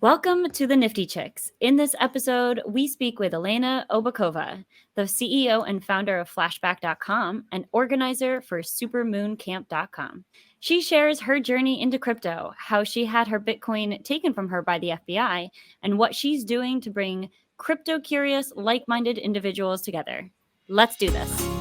Welcome to the Nifty Chicks. In this episode, we speak with Elena Obukhova, the CEO and founder of Flashback.com and organizer for supermooncamp.com. She shares her journey into crypto, how she had her Bitcoin taken from her by the FBI, and what she's doing to bring crypto-curious, like-minded individuals together. Let's do this.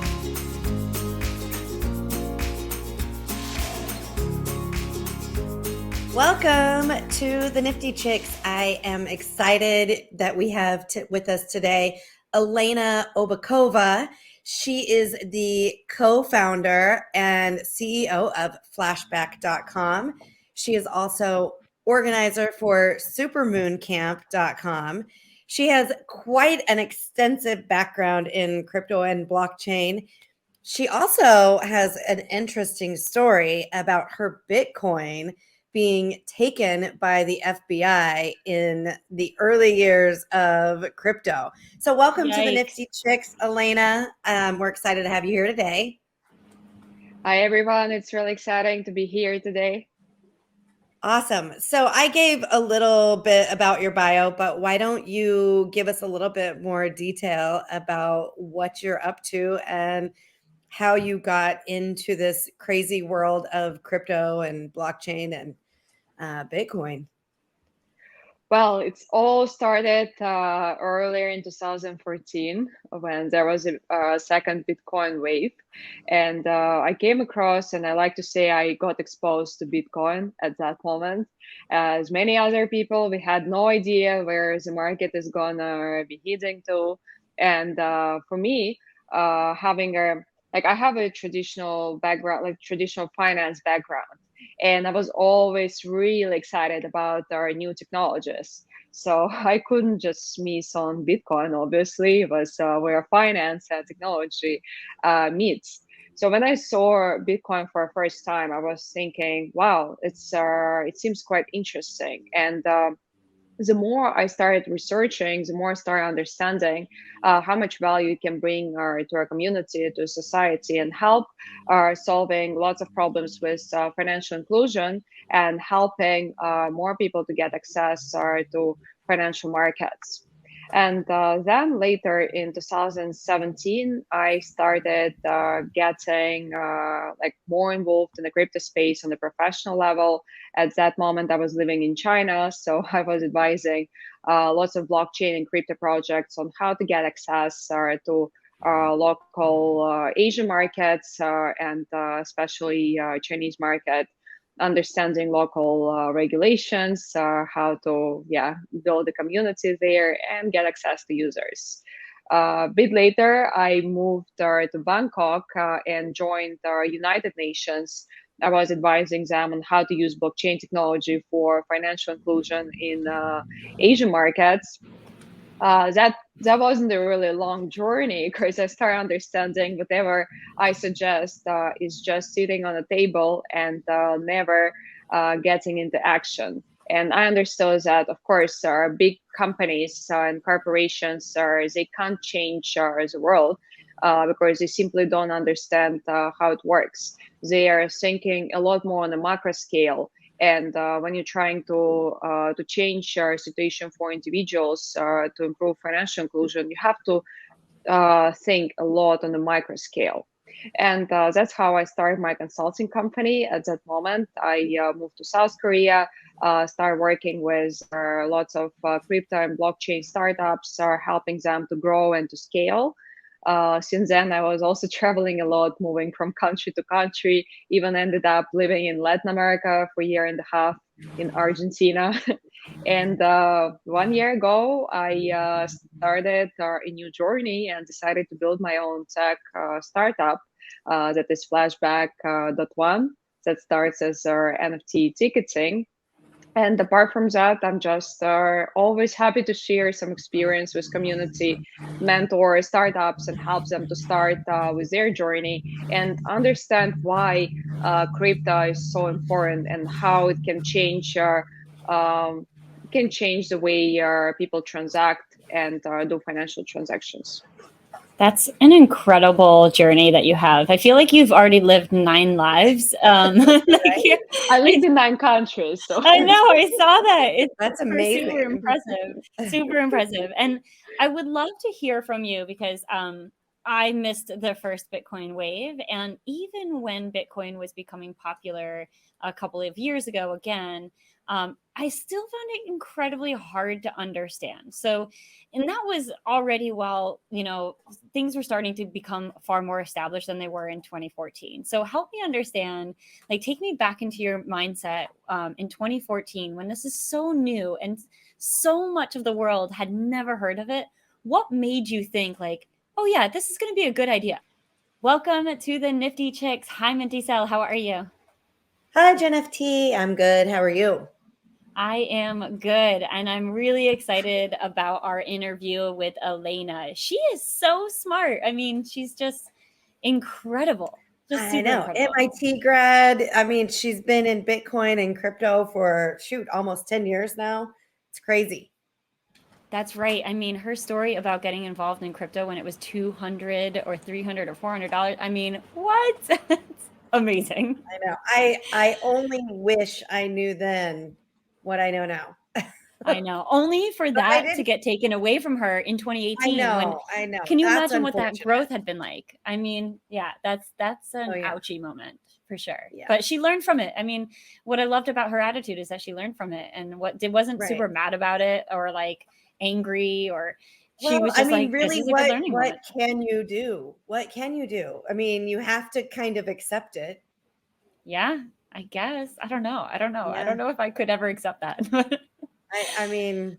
Welcome to the Nifty Chicks. I am excited that we have with us today Elena Obukhova. She is the co-founder and CEO of Flashback.com. She is also organizer for supermooncamp.com. She has quite an extensive background in crypto and blockchain. She also has an interesting story about her Bitcoin being taken by the FBI in the early years of crypto. So welcome to the Nifty Chicks, Elena. We're excited to have you here today. Hi, everyone. It's really exciting to be here today. Awesome. So I gave a little bit about your bio, but why don't you give us a little bit more detail about what you're up to and how you got into this crazy world of crypto and blockchain and Bitcoin? Well, it's all started earlier in 2014 when there was a second Bitcoin wave. And I came across, and I like to say I got exposed to Bitcoin at that moment. As many other people, we had no idea where the market is going to be heading to. And for me, I have a traditional background, like traditional finance background. And I was always really excited about our new technologies. So I couldn't just miss on Bitcoin, obviously. It was where finance and technology meets. So when I saw Bitcoin for the first time, I was thinking, wow, it seems quite interesting. And the more I started researching, the more I started understanding how much value it can bring to our community, to society, and help solving lots of problems with financial inclusion and helping more people to get access to financial markets. And then later in 2017, I started getting more involved in the crypto space on the professional level. At that moment, I was living in China, so I was advising lots of blockchain and crypto projects on how to get access to local Asian markets and especially Chinese market, understanding local regulations, how to build a community there and get access to users. A bit later, I moved to Bangkok and joined the United Nations. I was advising them on how to use blockchain technology for financial inclusion in Asian markets. That wasn't a really long journey because I started understanding whatever I suggest is just sitting on a table and never getting into action. And I understood that, of course, big companies and corporations they can't change the world because they simply don't understand how it works. They are thinking a lot more on a macro scale. And when you're trying to change your situation for individuals to improve financial inclusion, you have to think a lot on the micro scale. And that's how I started my consulting company. At that moment, I moved to South Korea, started working with lots of crypto and blockchain startups, helping them to grow and to scale. Since then, I was also traveling a lot, moving from country to country, even ended up living in Latin America for a year and a half in Argentina. And 1 year ago, I started a new journey and decided to build my own tech startup that is Flashback.one that starts as our NFT ticketing. And apart from that, I'm just always happy to share some experience with community, mentor startups, and help them to start with their journey and understand why crypto is so important and how it can change the way people transact and do financial transactions. That's an incredible journey that you have. I feel like you've already lived 9 lives. Right? I lived in 9 countries, so I know, I saw that. It's That's super amazing. impressive. Super impressive. And I would love to hear from you because I missed the first Bitcoin wave. And even when Bitcoin was becoming popular a couple of years ago again, I still found it incredibly hard to understand. So, and that was already while, things were starting to become far more established than they were in 2014. So help me understand, like, take me back into your mindset in 2014 when this is so new and so much of the world had never heard of it. What made you think, like, oh yeah, this is going to be a good idea? Welcome to the Nifty Chicks. Hi, Minty Cell. How are you? Hi, Jen FT. I'm good. How are you? I am good. And I'm really excited about our interview with Elena. She is so smart. I mean, she's just incredible. Just I super know. incredible. MIT grad. I mean, she's been in Bitcoin and crypto for almost 10 years now. It's crazy. That's right. I mean, her story about getting involved in crypto when it was $200 or $300 or $400. I mean, what? It's amazing. I know. I only wish I knew then what I know now. I know. Only for But I that to didn't. get taken away from her in 2018 when I know. can you That's imagine what that unfortunate. growth had been like? I mean, yeah, that's Oh, an yeah. ouchy moment for sure. Yeah. But she learned from it. I mean, what I loved about her attitude is that she learned from it and wasn't Right. super mad about it or like angry or she Well, was I just mean, like, this really, is a good learning what moment. can you do? What can you do? I mean, you have to kind of accept it. Yeah, I guess. I don't know. I don't Yeah. know if I could ever accept that. I mean,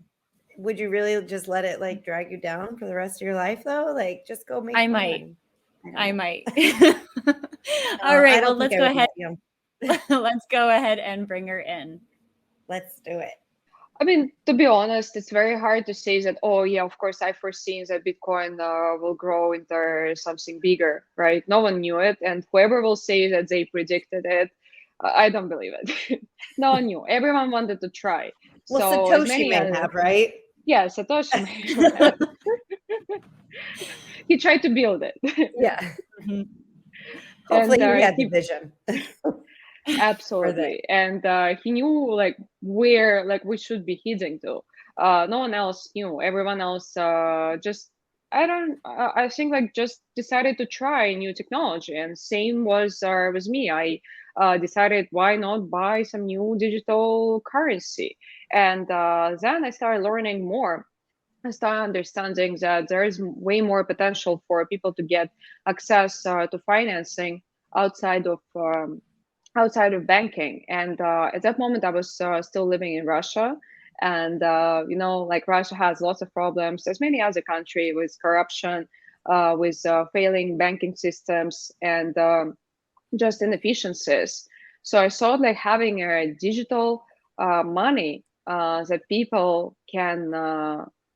would you really just let it like drag you down for the rest of your life though? Like just go make I more might. money. I might. All No, I right, well, don't think let's I go would ahead. let you. Let's go ahead and bring her in. Let's do it. I mean, to be honest, it's very hard to say that, oh, yeah, of course, I foreseen that Bitcoin will grow into something bigger, right? No one knew it. And whoever will say that they predicted it, I don't believe it. No one knew. Everyone wanted to try. Well, So as Satoshi many may as, have, right? yeah, Satoshi may have. He tried to build it. Yeah. Mhm. Hopefully And he had the he vision. absolutely, and he knew like where like we should be heading to. No one else knew. Everyone else just I think like just decided to try new technology, and same was with me. I decided why not buy some new digital currency, and then I started learning more. I started understanding that there is way more potential for people to get access to financing outside of outside of banking. And at that moment, I was still living in Russia. And, like Russia has lots of problems, as many other countries, with corruption, with failing banking systems, and just inefficiencies. So I thought like having a digital money that people can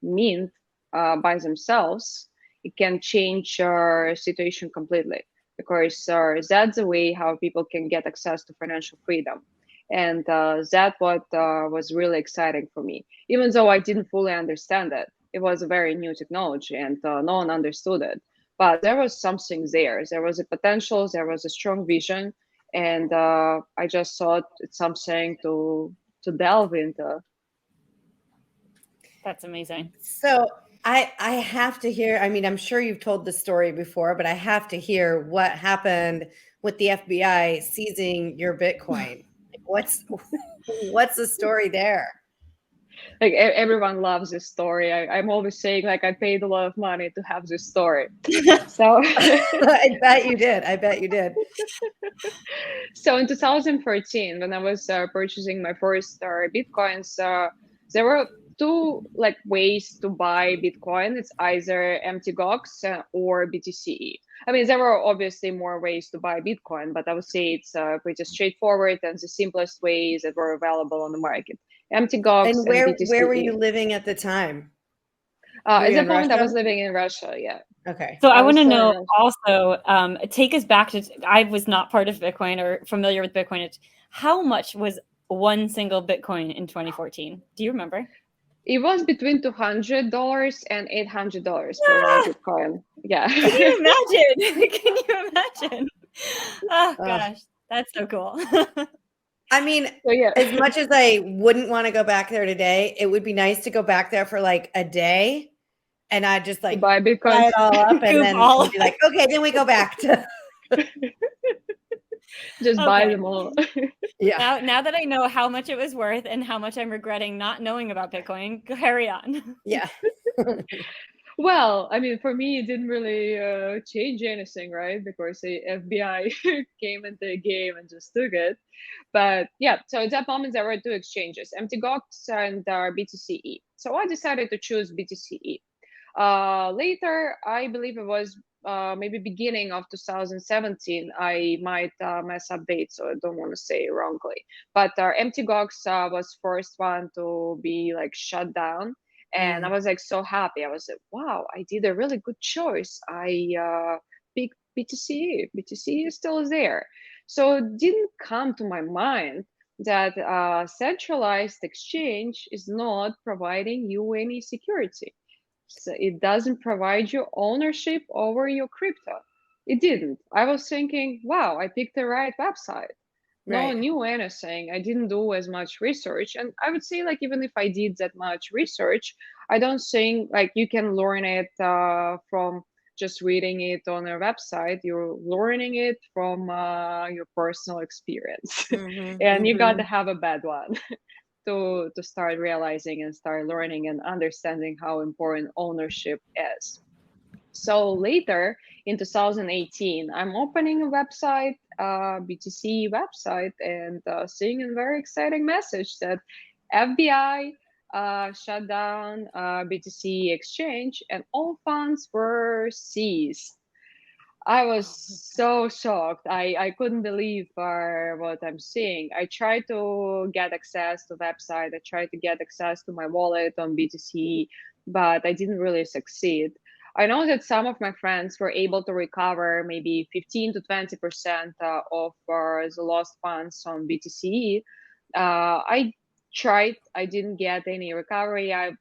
mint by themselves, it can change our situation completely, because that's the way how people can get access to financial freedom. And that what was really exciting for me, even though I didn't fully understand it. It was a very new technology, and no one understood it, but there was something there. There was a potential, there was a strong vision, and I just thought it's something to delve into. That's amazing. So I have to hear, I mean, I'm sure you've told the story before, but I have to hear what happened with the FBI seizing your Bitcoin. Like, what's the story there? Like everyone loves this story. I'm always saying like I paid a lot of money to have this story. So I bet you did. I bet you did. so in 2014, when I was purchasing my first bitcoins, there were two like ways to buy Bitcoin. It's either MTGOX or BTCE. I mean, there were obviously more ways to buy Bitcoin, but I would say it's pretty straightforward and the simplest ways that were available on the market. MTGOX And and where were you BTCE. living at the time? Were At you that in moment, I Russia? was living in Russia. Yeah, Okay. So I I want was to still in know Russia. also, take us back to, I was not part of Bitcoin or familiar with Bitcoin. How much was one single Bitcoin in 2014? Do you remember? It was between $200 and $800 for one Ah, Bitcoin. Yeah. can you imagine? Can you imagine? Oh Ugh. gosh, that's so cool. I mean, So yeah. as much as I wouldn't want to go back there today, it would be nice to go back there for like a day and I'd just To like buy buy Bitcoins. it all up and Goop then all be like, okay, then we go back to Just buy Okay. them all. yeah. Now that I know how much it was worth and how much I'm regretting not knowing about Bitcoin, carry on. Yeah. Well, I mean, for me, it didn't really change anything, right? Because the FBI came into the game and just took it. But yeah, so at that moment, there were two exchanges, MTGOX and BTCE. So I decided to choose BTCE. Later, I believe it was maybe beginning of 2017. I might mess up dates, so I don't want to say it wrongly. But MTGOX was first one to be like shut down, and I was like so happy. I was like, wow, I did a really good choice. I picked BTC. BTC is still there. So it didn't come to my mind that centralized exchange is not providing you any security. So it doesn't provide you ownership over your crypto. It didn't. I was thinking, wow, I picked the right website. No one Right. knew anything. I didn't do as much research. And I would say, like, even if I did that much research, I don't think like you can learn it from just reading it on a website. You're learning it from your personal experience. And you got to have a bad one to start realizing and start learning and understanding how important ownership is. So later in 2018, I'm opening a website, BTC website, and seeing a very exciting message that FBI shut down BTC exchange and all funds were seized. I was so shocked. I couldn't believe what I'm seeing. I tried to get access to website. I tried to get access to my wallet on BTC, but I didn't really succeed. I know that some of my friends were able to recover maybe 15 to 20% of the lost funds on BTC. I tried. I didn't get any recovery. I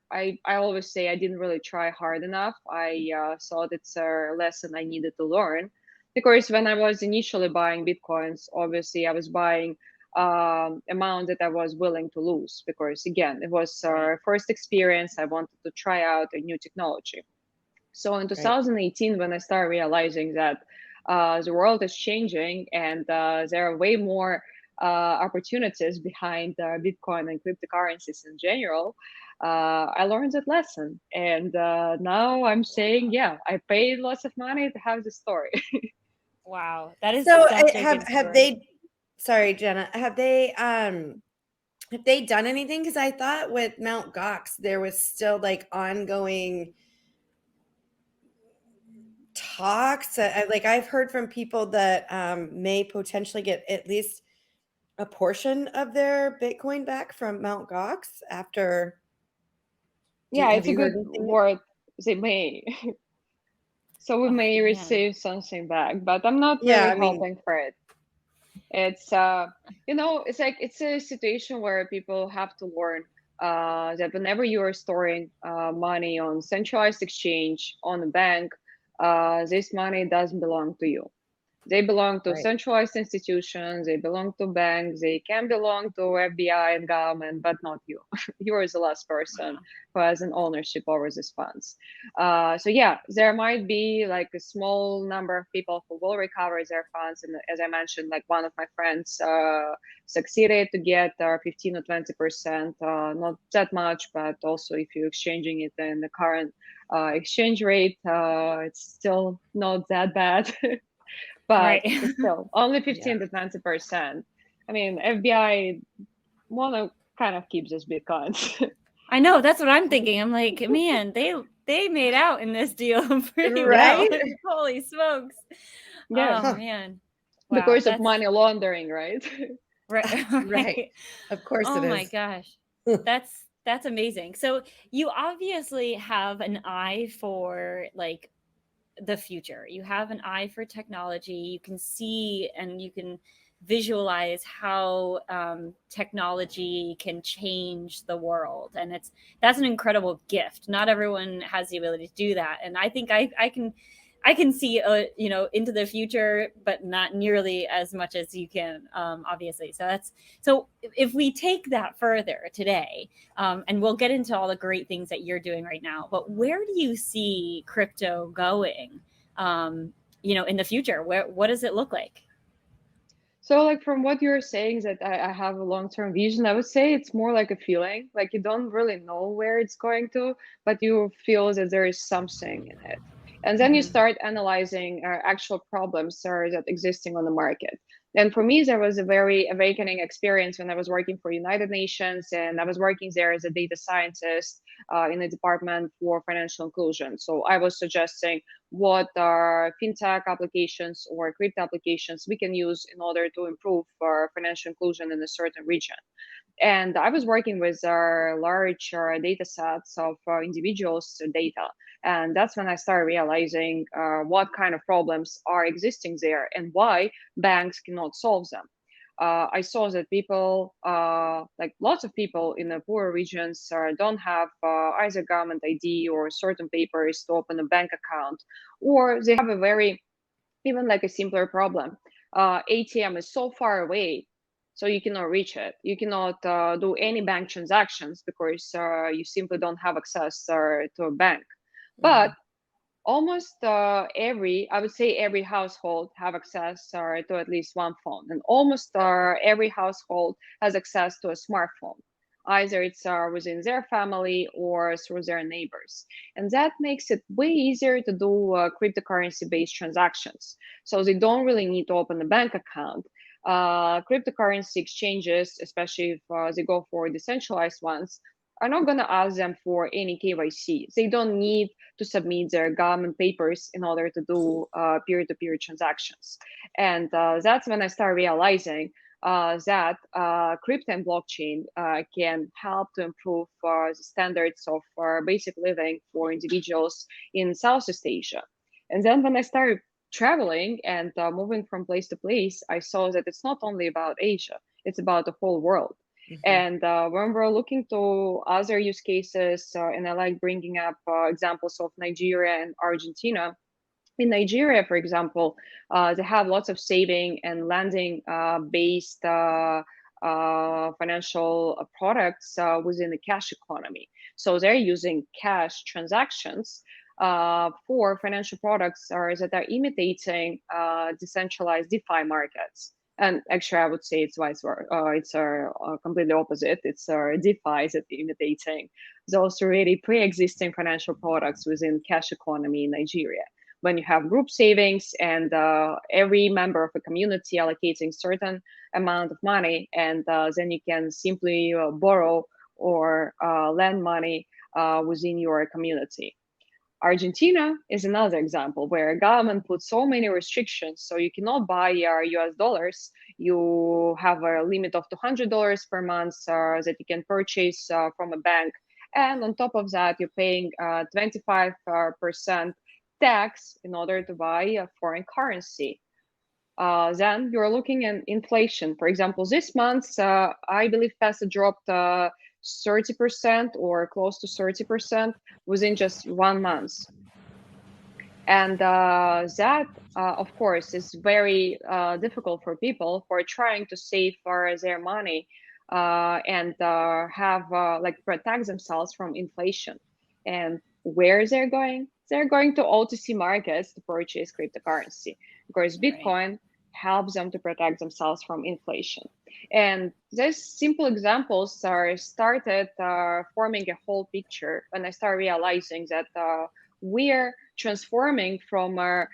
always say I didn't really try hard enough. I thought it's a lesson I needed to learn. Because when I was initially buying Bitcoins, obviously I was buying amount that I was willing to lose. Because again, it was our first experience. I wanted to try out a new technology. So in Right. 2018, when I started realizing that the world is changing and there are way more opportunities behind Bitcoin and cryptocurrencies in general, I learned that lesson. And now I'm saying, yeah, I paid lots of money to have the story. Wow, that is So such a good have story. they sorry, Jenna, have they done anything? Because I thought with Mount Gox there was still like ongoing talks. Like I've heard from people that may potentially get at least a portion of their Bitcoin back from Mount Gox after. Yeah, Have it's a you heard good anything? word. They may. So we Oh, may man. receive something back, but I'm not Yeah, really I mean, hoping for it. It's it's like it's a situation where people have to learn that whenever you are storing money on centralized exchange on a bank, this money doesn't belong to you. They belong to right. centralized institutions, they belong to banks, they can belong to FBI and government, but not you. You are the last person who has an ownership over these funds. So yeah, there might be like a small number of people who will recover their funds. And as I mentioned, like one of my friends succeeded to get 15 or 20%, not that much, but also if you're exchanging it in the current exchange rate, it's still not that bad. But Right. still only Yeah. 15 to 20%. I mean, FBI want to kind of keep this bitcoins. I know, that's what I'm thinking. I'm like, man, they made out in this deal pretty well. Right? Holy smokes. Yeah, Oh, Huh. man. Wow, because of that's money laundering, right? right. Right. Right. Of course it Oh my is. gosh. That's amazing. So you obviously have an eye for like the future. You have an eye for technology. You can see and you can visualize how technology can change the world, and that's an incredible gift. Not everyone has the ability to do that, and I think I can see into the future, but not nearly as much as you can, obviously. So if we take that further today, and we'll get into all the great things that you're doing right now, but where do you see crypto going in the future? What does it look like? So, like from what you're saying, that I have a long-term vision, I would say it's more like a feeling. Like you don't really know where it's going to, but you feel that there is something in it. And then you start analyzing actual problems that existing on the market. And for me, there was a very awakening experience when I was working for United Nations, and I was working there as a data scientist in the department for financial inclusion. So I was suggesting what are fintech applications or crypto applications we can use in order to improve our financial inclusion in a certain region. And I was working with large data sets of individuals' data. And that's when I started realizing what kind of problems are existing there and why banks cannot solve them. I saw that people, like lots of people in the poorer regions, don't have either government ID or certain papers to open a bank account, or they have a very, even like a simpler problem. ATM is so far away, so you cannot reach it. You cannot do any bank transactions because you simply don't have access to a bank. But almost I would say every household have access to at least one phone, and almost every household has access to a smartphone. Either it's within their family or through their neighbors. And that makes it way easier to do cryptocurrency-based transactions. So they don't really need to open a bank account. Cryptocurrency exchanges, especially if they go for decentralized ones, are not going to ask them for any KYC. They don't need to submit their government papers in order to do peer-to-peer transactions. And that's when I started realizing that crypto and blockchain can help to improve the standards of basic living for individuals in Southeast Asia. And then when I started traveling and moving from place to place, I saw that it's not only about Asia, it's about the whole world. And when we're looking to other use cases, and I like bringing up examples of Nigeria and Argentina. In Nigeria, for example, they have lots of saving and lending based financial products within the cash economy. So they're using cash transactions for financial products that are imitating decentralized DeFi markets. And actually, I would say it's vice versa. It's completely opposite. It's DeFi that imitating those already pre-existing financial products within cash economy in Nigeria. When you have group savings and every member of a community allocating certain amount of money, and then you can simply borrow or lend money within your community. Argentina is another example where government put so many restrictions, so you cannot buy US dollars. You have a limit of $200 per month that you can purchase from a bank. And on top of that, you're paying 25% tax in order to buy a foreign currency. Then you're looking at inflation. For example, this month, I believe peso dropped 30% or close to 30% within just 1 month. And that, of course, is very difficult for people who are trying to save for their money and have protect themselves from inflation. And where they're going? They're going to OTC markets to purchase cryptocurrency because Bitcoin helps them to protect themselves from inflation. And these simple examples are started forming a whole picture when I started realizing that we're transforming from our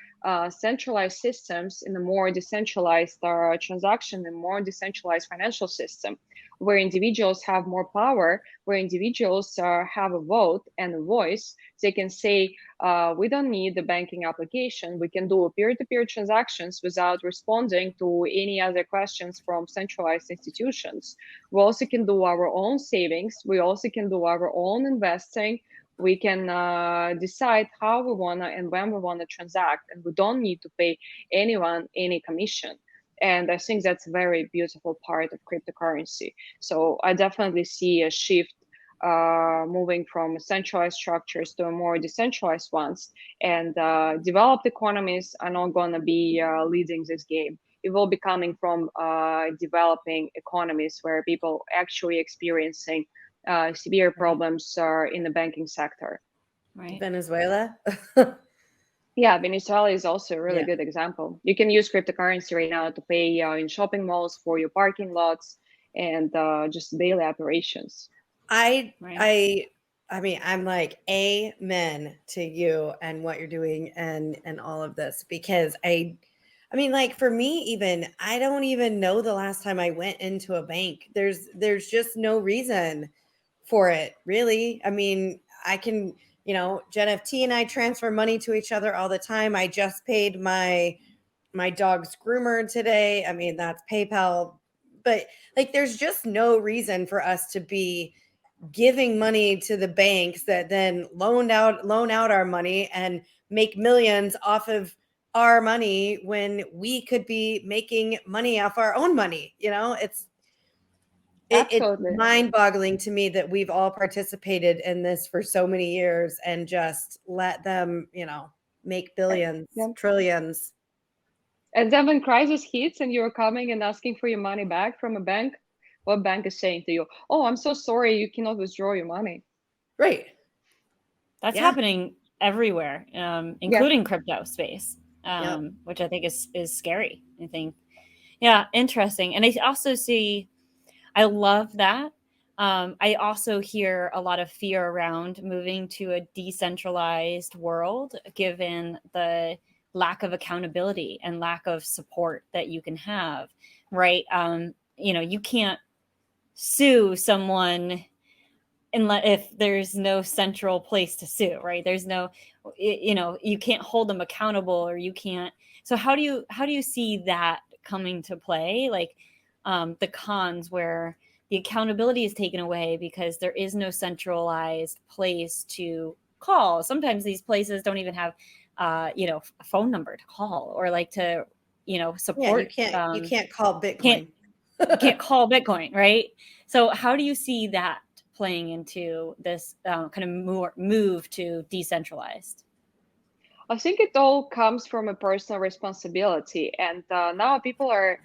centralized systems in a more decentralized transaction and more decentralized financial system, where individuals have more power, where individuals have a vote and a voice. They can say, we don't need the banking application. We can do peer-to-peer transactions without responding to any other questions from centralized institutions. We also can do our own savings. We also can do our own investing. We can decide how we want to and when we want to transact, and we don't need to pay anyone any commission. And I think that's a very beautiful part of cryptocurrency. So I definitely see a shift moving from centralized structures to more decentralized ones. And developed economies are not going to be leading this game. It will be coming from developing economies where people actually experiencing severe problems in the banking sector. Right. Venezuela. Yeah, Venezuela is also a really Yeah. good example. You can use cryptocurrency right now to pay in shopping malls for your parking lots and just daily operations. I Right. I mean, I'm like amen to you and what you're doing and all of this, because I mean, like, for me, even I don't even know the last time I went into a bank. There's just no reason for it, really. I mean, I can, Jen FT and I transfer money to each other all the time. I just paid my dog's groomer today. I mean, that's PayPal. But like, there's just no reason for us to be giving money to the banks that then loan out our money and make millions off of our money when we could be making money off our own money. It's Absolutely. mind-boggling to me that we've all participated in this for so many years and just let them, make billions, Yeah. trillions. And then when crisis hits and you're coming and asking for your money back from a bank, what bank is saying to you, "Oh, I'm so sorry, you cannot withdraw your money." Right. That's Yeah. happening everywhere, including crypto space, Yep. which I think is scary. I think, yeah, interesting. And I also see, I love that. I also hear a lot of fear around moving to a decentralized world, given the lack of accountability and lack of support that you can have, right? You can't sue someone unless if there's no central place to sue, right? There's no, you can't hold them accountable, or you can't. So how do you see that coming to play? Like, the cons where the accountability is taken away because there is no centralized place to call. Sometimes these places don't even have, a phone number to call, or like to, Yeah, you support. can't call Can't Bitcoin. can't call Bitcoin, right? So how do you see that playing into this kind of move to decentralized? I think it all comes from a personal responsibility. And now people are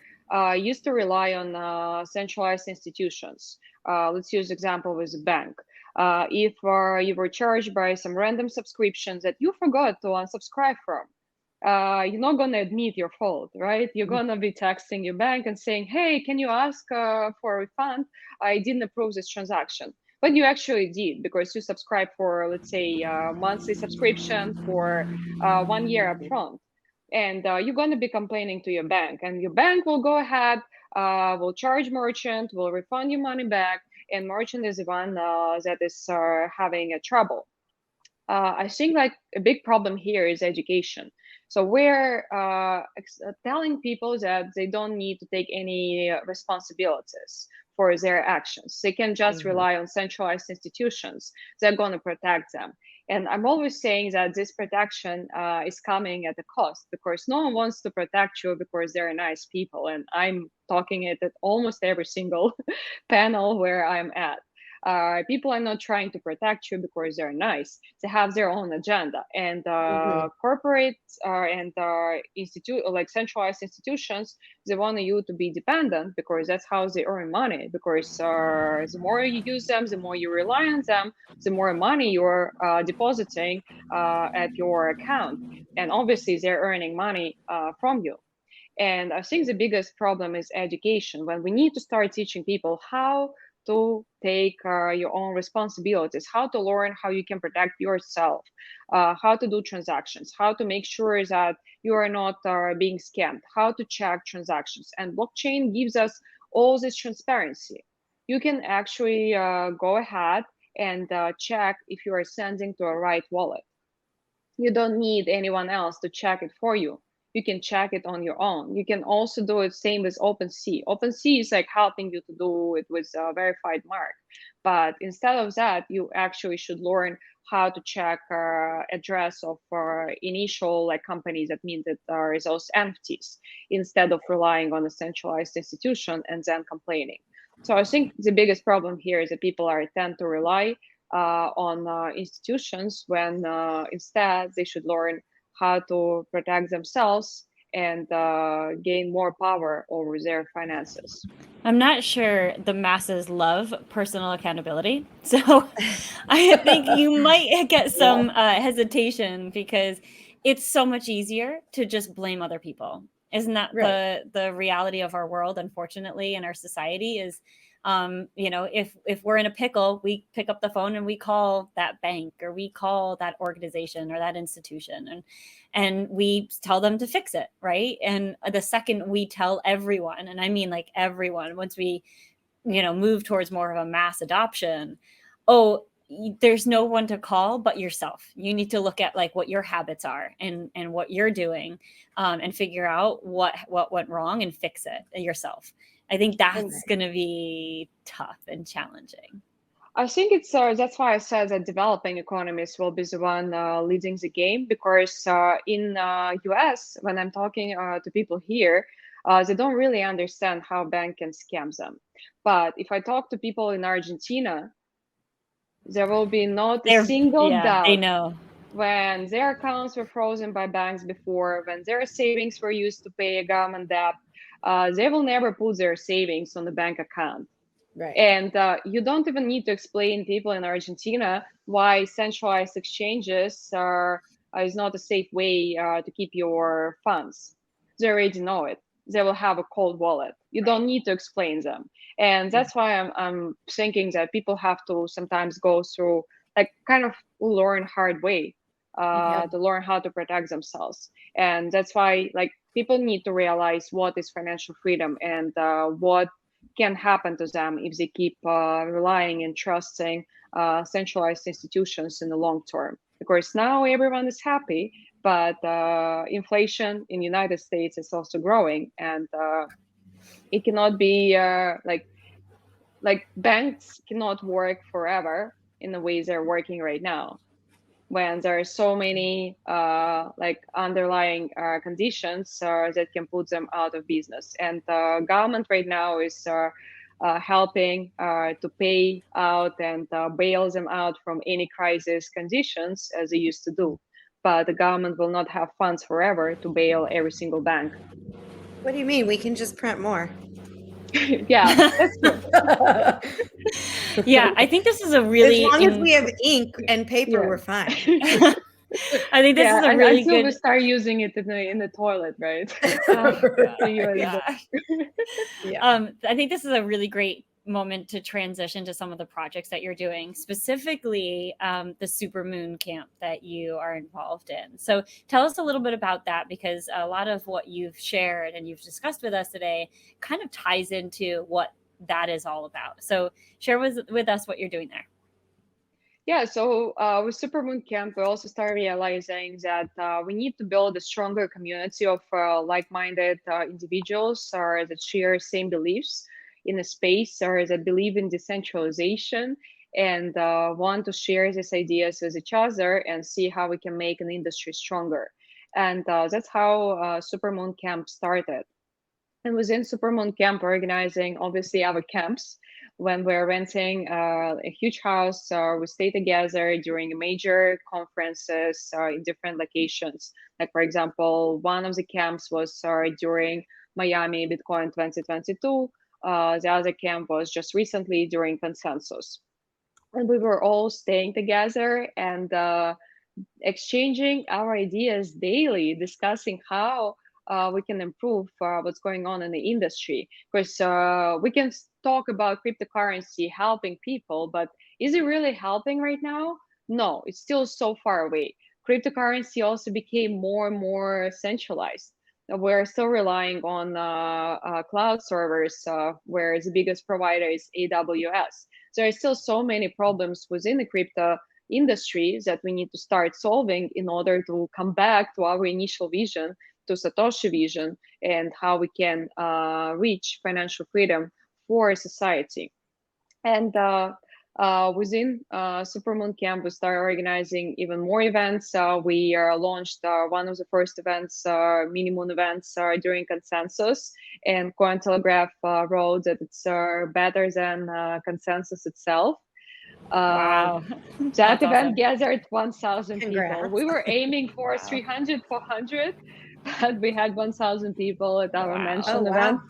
used to rely on centralized institutions. Let's use example with a bank. If you were charged by some random subscriptions that you forgot to unsubscribe from, you're not going to admit your fault, right? You're going to be texting your bank and saying, "Hey, can you ask for a refund? I didn't approve this transaction." But you actually did, because you subscribed for, let's say, monthly subscription for 1 year upfront. And you're going to be complaining to your bank, and your bank will go ahead, will charge merchant, will refund your money back, and merchant is the one that is having a trouble. I think like a big problem here is education. So we're telling people that they don't need to take any responsibilities for their actions. They can just Mhm. rely on centralized institutions. They're going to protect them. And I'm always saying that this protection is coming at a cost, because no one wants to protect you because they're nice people. And I'm talking it at almost every single panel where I'm at. People are not trying to protect you because they're nice. They have their own agenda, and Mhm. corporates and institute like centralized institutions, they want you to be dependent because that's how they earn money. Because the more you use them, the more you rely on them, the more money you're depositing at your account, and obviously they're earning money from you. And I think the biggest problem is education, when we need to start teaching people how to take your own responsibilities, how to learn how you can protect yourself, how to do transactions, how to make sure that you are not being scammed, how to check transactions. And blockchain gives us all this transparency. You can actually go ahead and check if you are sending to a right wallet. You don't need anyone else to check it for you. you can check it on your own. You can also do it same with OpenSea. OpenSea is like helping you to do it with a verified mark. But instead of that, you actually should learn how to check address of initial like companies that mean that there is those NFTs, instead of relying on a centralized institution and then complaining. So I think the biggest problem here is that people are tend to rely on institutions when instead they should learn how to protect themselves and gain more power over their finances. I'm not sure the masses love personal accountability. So I think you might get some hesitation because it's so much easier to just blame other people. Isn't that the reality of our world, unfortunately, in our society is, if we're in a pickle, we pick up the phone and we call that bank or we call that organization or that institution and we tell them to fix it, right? And the second we tell everyone, and I mean like everyone, once we, move towards more of a mass adoption, there's no one to call but yourself. You need to look at like what your habits are and what you're doing, and figure out what went wrong and fix it yourself. I think that's going to be tough and challenging. I think it's that's why I said that developing economies will be the one leading the game, because in US, when I'm talking to people here, they don't really understand how bank can scam them. But if I talk to people in Argentina, there will be not a single doubt. They know. When their accounts were frozen by banks before, when their savings were used to pay a government debt, they will never put their savings on the bank account. Right. And you don't even need to explain people in Argentina why centralized exchanges is not a safe way to keep your funds. They already know it. They will have a cold wallet. You don't need to explain them. And that's why I'm thinking that people have to sometimes go through like kind of learn hard way to learn how to protect themselves. And that's why like people need to realize what is financial freedom and what can happen to them if they keep relying and trusting centralized institutions in the long term. Of course, now everyone is happy, but inflation in the United States is also growing, and it cannot be like banks cannot work forever in the ways they're working right now, when there are so many like underlying conditions that can put them out of business. And the government right now is helping to pay out and bail them out from any crisis conditions as they used to do. But the government will not have funds forever to bail every single bank. What do you mean? We can just print more. Yeah, that's true. Yeah, I think this is a really as long as we have ink and paper, we're fine. I think this is a really until good. we start using it in the toilet, right? I think this is a really great moment to transition to some of the projects that you're doing, specifically the Supermoon Camp that you are involved in. So tell us a little bit about that, because a lot of what you've shared and you've discussed with us today kind of ties into what that is all about. So share with us what you're doing there. Yeah, so with Supermoon Camp, we also started realizing that we need to build a stronger community of like-minded individuals that share same beliefs in a space, or that believe in decentralization and want to share these ideas with each other and see how we can make an industry stronger. And that's how Supermoon Camp started. And within Supermoon Camp, we're organizing obviously our camps. When we're renting a huge house, we stay together during major conferences in different locations. Like, for example, one of the camps was during Miami Bitcoin 2022. The other camp was just recently during Consensus. And we were all staying together and exchanging our ideas daily, discussing how we can improve what's going on in the industry. Because we can talk about cryptocurrency helping people, but is it really helping right now? No, it's still so far away. Cryptocurrency also became more and more centralized. We're still relying on cloud servers, where the biggest provider is AWS. There are still so many problems within the crypto industry that we need to start solving in order to come back to our initial vision to Satoshi vision and how we can reach financial freedom for society. And within Supermoon Camp, we started organizing even more events. We launched one of the first events, mini moon events, during Consensus, and Cointelegraph wrote that it's better than Consensus itself. Wow. That That's event awesome. gathered 1,000 people. Congrats. We were aiming for 300, 400, but we had 1,000 people at our Wow. mentioned Oh, event. wow.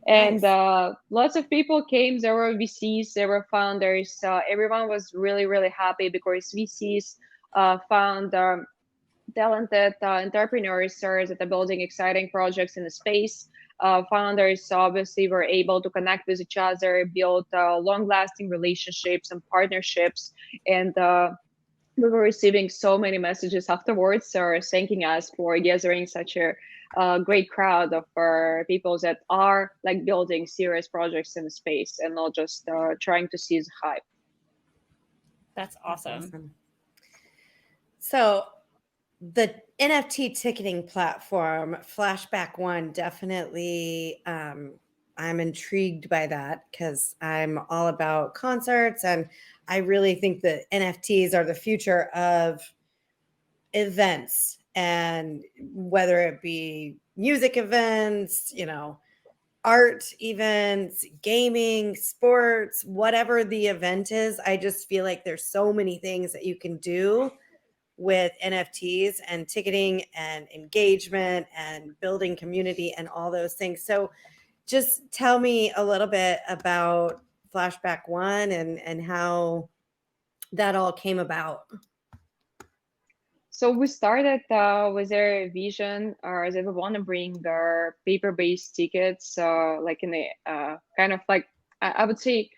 And Nice. lots of people came. There were VCs, there were founders. Everyone was really, really happy because VCs found talented entrepreneurs that are building exciting projects in the space. Founders obviously were able to connect with each other, build long-lasting relationships and partnerships. And we were receiving so many messages afterwards thanking us for gathering such a great crowd of people that are like building serious projects in the space and not just trying to seize hype. That's awesome. So the NFT ticketing platform, Flashback One, definitely, I'm intrigued by that because I'm all about concerts, and I really think that NFTs are the future of events, and whether it be music events, art events, gaming, sports, whatever the event is, I just feel like there's so many things that you can do with NFTs and ticketing and engagement and building community and all those things. So just tell me a little bit about Flashback One and how that all came about. So we started with a vision that we want to bring our paper-based tickets, like in a kind of like, I would say,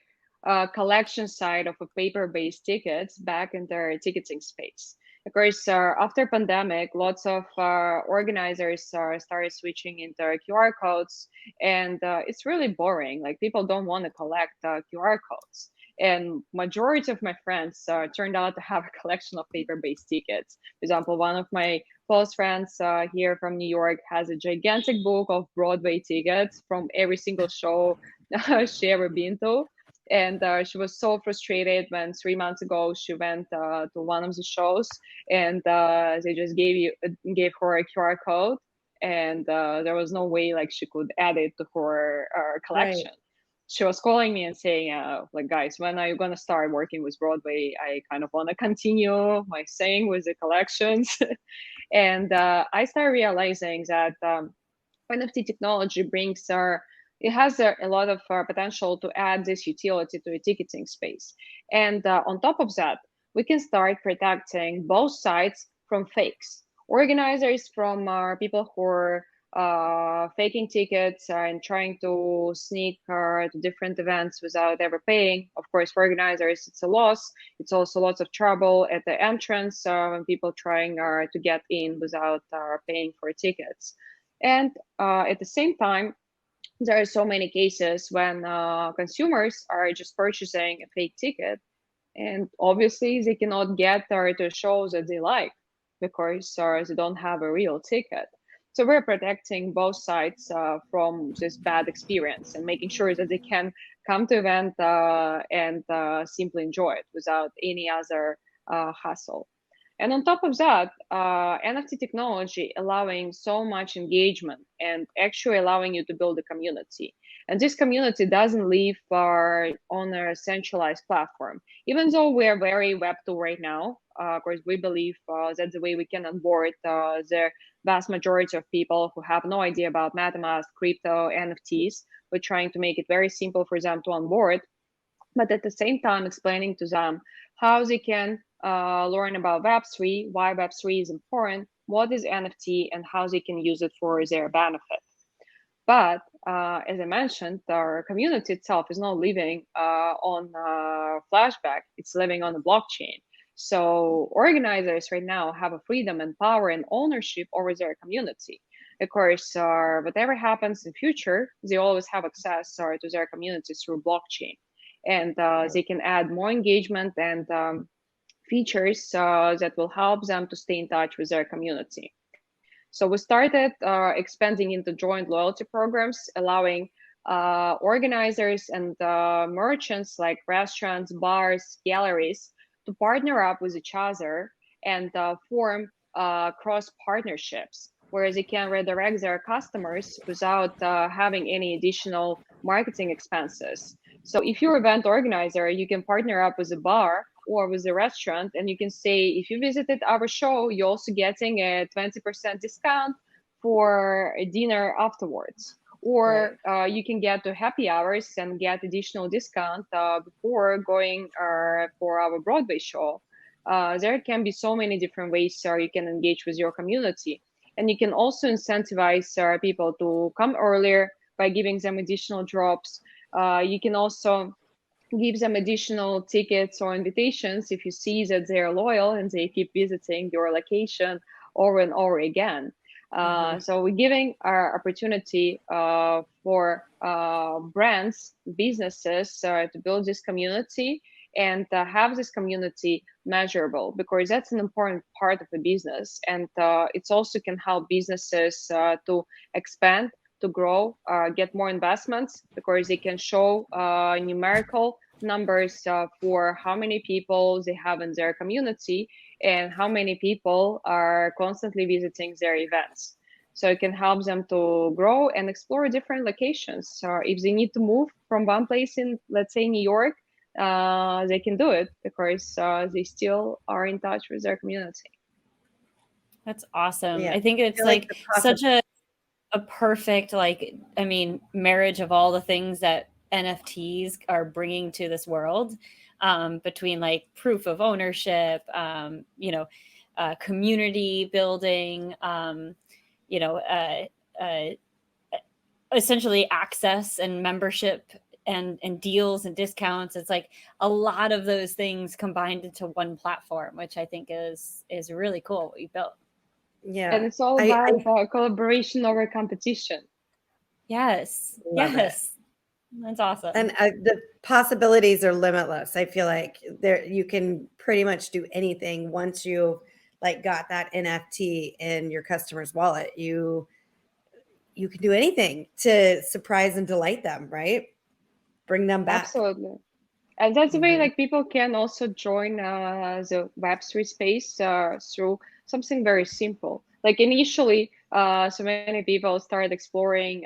collection side of a paper-based tickets back in their ticketing space. Of course, after pandemic, lots of organizers started switching into QR codes, and it's really boring. Like people don't want to collect QR codes. And majority of my friends turned out to have a collection of paper-based tickets. For example, one of my close friends here from New York has a gigantic book of Broadway tickets from every single show she ever been to. And she was so frustrated when 3 months ago she went to one of the shows, and they just gave her a QR code, and there was no way like she could add it to her collection. Right. She was calling me and saying, like, guys, when are you going to start working with Broadway? I kind of want to continue my thing with the collections. And I started realizing that NFT technology brings it has a lot of potential to add this utility to a ticketing space. And on top of that, we can start protecting both sides from fakes. Organizers from people who are faking tickets and trying to sneak to different events without ever paying. Of course, for organizers, it's a loss. It's also lots of trouble at the entrance when people trying to get in without paying for tickets. And at the same time, there are so many cases when consumers are just purchasing a fake ticket, and obviously they cannot get to shows that they like because they don't have a real ticket. So we're protecting both sides from this bad experience and making sure that they can come to event and simply enjoy it without any other hassle. And on top of that, NFT technology allowing so much engagement and actually allowing you to build a community. And this community doesn't live on a centralized platform. Even though we're very Web2 right now, of course, we believe that's the way we can onboard the vast majority of people who have no idea about MetaMask, crypto, NFTs. We're trying to make it very simple for them to onboard, but at the same time explaining to them how they can learn about Web3, why Web3 is important, what is NFT, and how they can use it for their benefit. But as I mentioned, our community itself is not living on Flashback, it's living on the blockchain. So organizers right now have a freedom and power and ownership over their community. Of course, whatever happens in future, they always have access to their community through blockchain. And they can add more engagement and features that will help them to stay in touch with their community. So we started expanding into joint loyalty programs, allowing organizers and merchants like restaurants, bars, galleries to partner up with each other and form cross partnerships, whereas they can redirect their customers without having any additional marketing expenses. So if you're an event organizer, you can partner up with a bar or with a restaurant, and you can say, if you visited our show, you're also getting a 20% discount for a dinner afterwards. Or you can get to happy hours and get additional discount before going for our Broadway show. There can be so many different ways you can engage with your community. And you can also incentivize people to come earlier by giving them additional drops. You can also give them additional tickets or invitations if you see that they're loyal and they keep visiting your location over and over again. So we're giving our opportunity for brands, businesses to build this community and have this community measurable, because that's an important part of the business. And it also can help businesses to expand, to grow, get more investments, because they can show numerical numbers for how many people they have in their community and how many people are constantly visiting their events. So it can help them to grow and explore different locations. So if they need to move from one place in, let's say, New York, they can do it because they still are in touch with their community. That's awesome. Yeah. I think it's like such a perfect, marriage of all the things that NFTs are bringing to this world, between proof of ownership, community building, essentially access and membership and deals and discounts. It's a lot of those things combined into one platform, which I think is really cool what you built. Yeah. And it's all about collaboration over competition. Yes. Love yes. That's awesome. And the possibilities are limitless. I feel like you can pretty much do anything once you got that NFT in your customer's wallet. You can do anything to surprise and delight them, right? Bring them back. Absolutely. And that's the way people can also join the Web3 space through something very simple. Initially, so many people started exploring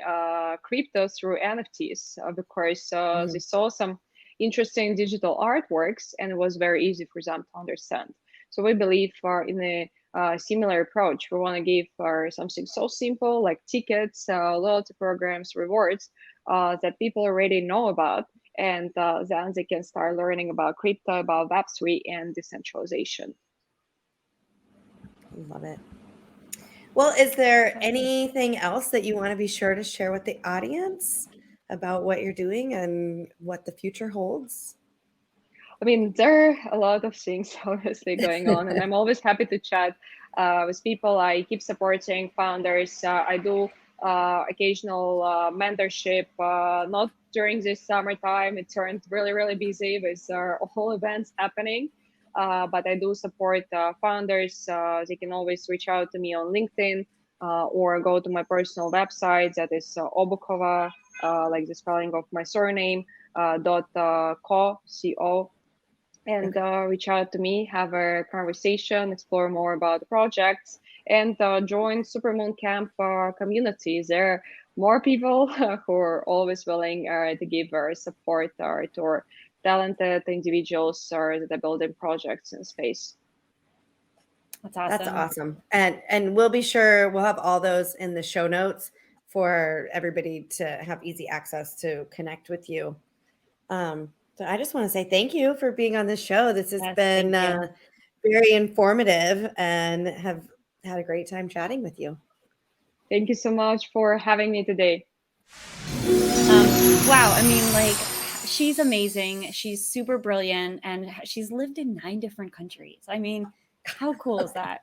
crypto through NFTs because they saw some interesting digital artworks and it was very easy for them to understand. So we believe in a similar approach. We want to give something so simple like tickets, loyalty programs, rewards that people already know about. And then they can start learning about crypto, about Web3 and decentralization. Love it. Well, is there anything else that you want to be sure to share with the audience about what you're doing and what the future holds? I mean, there are a lot of things obviously going on, and I'm always happy to chat with people. I keep supporting founders. I do occasional mentorship, not during this summertime. It turned really, really busy with all events happening. But I do support founders. They can always reach out to me on LinkedIn or go to my personal website. That is Obukhova, like the spelling of my surname, .co, and reach out to me, have a conversation, explore more about the projects, and join Supermoon Camp communities. There are more people who are always willing to give support to talented individuals that are building projects in space. That's awesome. That's awesome. And we'll be sure we'll have all those in the show notes for everybody to have easy access to connect with you. So I just want to say thank you for being on this show. This has been very informative and have had a great time chatting with you. Thank you so much for having me today. Wow. I mean, she's amazing. She's super brilliant and she's lived in 9 different countries. I mean, how cool is that?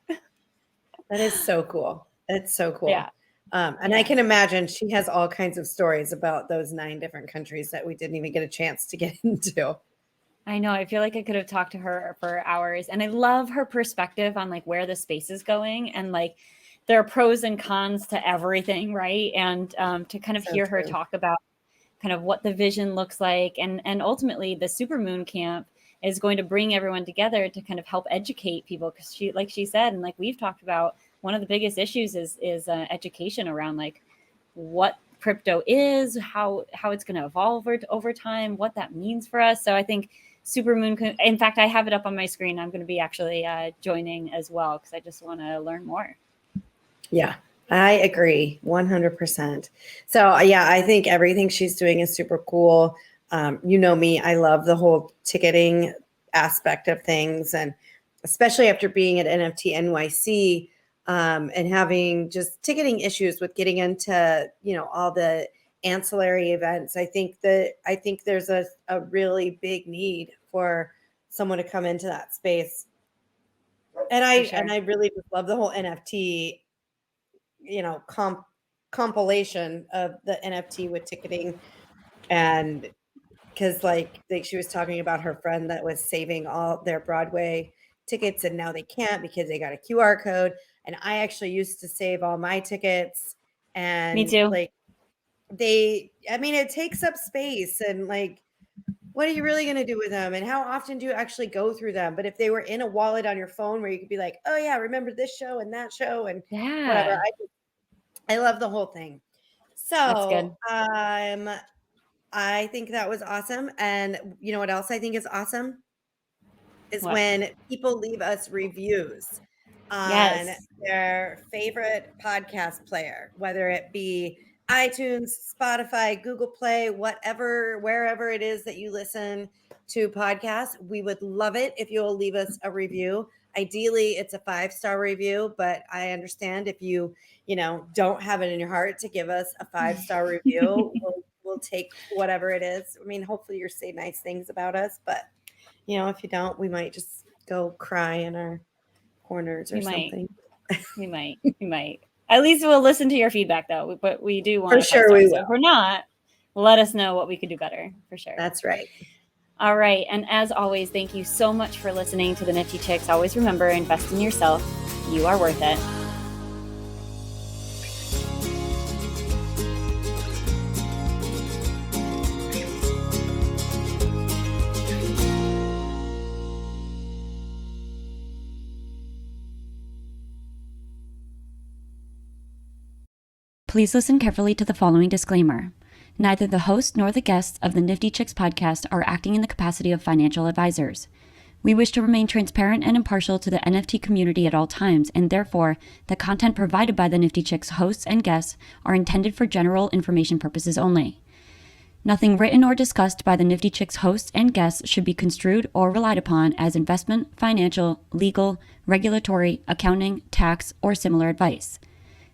That is so cool. It's so cool. Yeah. And I can imagine she has all kinds of stories about those 9 different countries that we didn't even get a chance to get into. I know. I feel like I could have talked to her for hours. And I love her perspective on where the space is going and there are pros and cons to everything, right? And to kind of So hear her true. talk about kind of what the vision looks like, and ultimately the Supermoon Camp is going to bring everyone together to kind of help educate people, because she, like she said, and like we've talked about, one of the biggest issues is education around like what crypto is, how it's going to evolve over time, what that means for us. So I think Supermoon, in fact, I have it up on my screen. I'm going to be actually joining as well, because I just want to learn more. Yeah, I agree 100%. So yeah, I think everything she's doing is super cool. You know me, I love the whole ticketing aspect of things, and especially after being at NFT NYC and having just ticketing issues with getting into, you know, all the ancillary events. I think there's a really big need for someone to come into that space. And I really just love the whole NFT, you know, compilation of the NFT with ticketing. And because like she was talking about her friend that was saving all their Broadway tickets and now they can't because they got a QR code. And I actually used to save all my tickets, Me and too. like I mean, it takes up space, and like, what are you really going to do with them? And how often do you actually go through them? But if they were in a wallet on your phone where you could be like, oh yeah, remember this show and that show and whatever. Yeah, I love the whole thing. that's So, good. I think that was awesome. And you know what else I think is awesome is What? when people leave us reviews on Yes. their favorite podcast player, whether it be iTunes, Spotify, Google Play, whatever, wherever it is that you listen to podcasts. We would love it if you'll leave us a review. Ideally, it's a 5-star review, but I understand if you know, don't have it in your heart to give us a 5-star review. We'll take whatever it is. I mean, hopefully you're saying nice things about us, but you know, if you don't, we might just go cry in our corners or We might. something. We might. We might. At least we'll listen to your feedback, though. But we do want For a 5 sure we stars. So will. if we're not, let us know what we could do better, for sure. That's right. All right. And as always, thank you so much for listening to the Nifty Chicks. Always remember, invest in yourself. You are worth it. Please listen carefully to the following disclaimer. Neither the host nor the guests of the Nifty Chicks podcast are acting in the capacity of financial advisors. We wish to remain transparent and impartial to the NFT community at all times, and therefore, the content provided by the Nifty Chicks hosts and guests are intended for general information purposes only. Nothing written or discussed by the Nifty Chicks hosts and guests should be construed or relied upon as investment, financial, legal, regulatory, accounting, tax, or similar advice.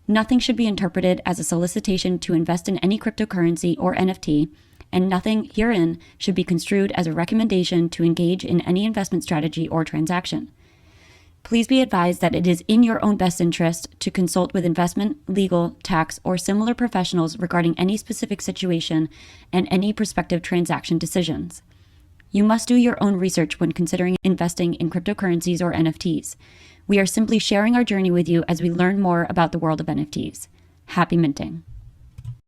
Nothing should be interpreted as a solicitation to invest in any cryptocurrency or NFT, and nothing herein should be construed as a recommendation to engage in any investment strategy or transaction. Please be advised that it is in your own best interest to consult with investment, legal, tax, or similar professionals regarding any specific situation and any prospective transaction decisions. You must do your own research when considering investing in cryptocurrencies or NFTs. We are simply sharing our journey with you as we learn more about the world of NFTs. Happy minting.